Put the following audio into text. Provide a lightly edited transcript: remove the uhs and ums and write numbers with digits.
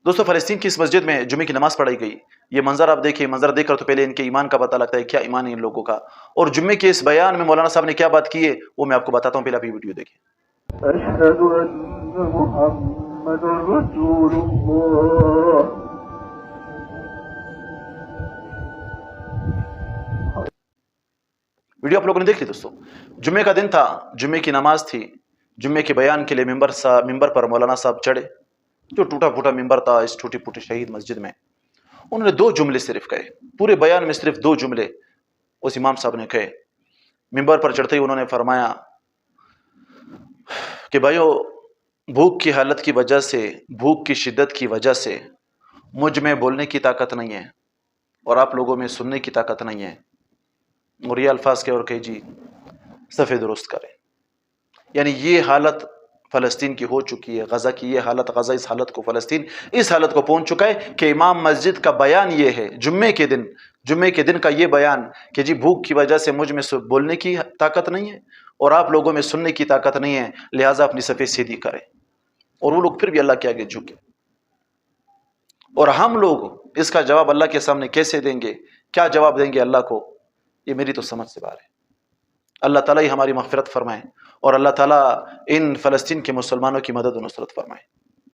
دوستو فلسطین کی اس مسجد میں جمعے کی نماز پڑھائی گئی. یہ منظر آپ دیکھیں، منظر دیکھ کر تو پہلے ان کے ایمان کا پتہ لگتا ہے، کیا ایمان ہے ان لوگوں کا. اور جمعے کے اس بیان میں مولانا صاحب نے کیا بات کی ہے وہ میں آپ کو بتاتا ہوں، پہلے ابھی ویڈیو دیکھیں. أشهد أن محمد رسول الله. ویڈیو آپ لوگوں نے دیکھ لی دوستو. جمعے کا دن تھا، جمعے کی نماز تھی. جمعے کے بیان کے لیے ممبر پر مولانا صاحب چڑھے. جو ٹوٹا پھوٹا ممبر تھا اس ٹوٹی پھوٹی شہید مسجد میں، انہوں نے 2 جملے صرف کہے. پورے بیان میں صرف 2 جملے اس امام صاحب نے کہے. ممبر پر چڑھتے ہی انہوں نے فرمایا کہ بھائیو، بھوک کی حالت کی وجہ سے، بھوک کی شدت کی وجہ سے مجھ میں بولنے کی طاقت نہیں ہے اور آپ لوگوں میں سننے کی طاقت نہیں ہے. اور یہ الفاظ کے اور کہ جی صفحے درست کریں. یعنی یہ حالت فلسطین کی ہو چکی ہے، غزہ کی یہ حالت، غزہ اس حالت کو، فلسطین اس حالت کو پہنچ چکا ہے کہ امام مسجد کا بیان یہ ہے جمعے کے دن کا یہ بیان کہ جی بھوک کی وجہ سے مجھ میں بولنے کی طاقت نہیں ہے اور آپ لوگوں میں سننے کی طاقت نہیں ہے، لہٰذا اپنی صفحے سیدھی کریں. اور وہ لوگ پھر بھی اللہ کے آگے جھکے. اور ہم لوگ اس کا جواب اللہ کے سامنے کیسے دیں گے؟ کیا جواب دیں گے اللہ کو؟ یہ میری تو سمجھ سے باہر ہے. اللہ تعالیٰ ہی ہماری مغفرت فرمائے اور اللہ تعالیٰ ان فلسطین کے مسلمانوں کی مدد و نصرت فرمائے.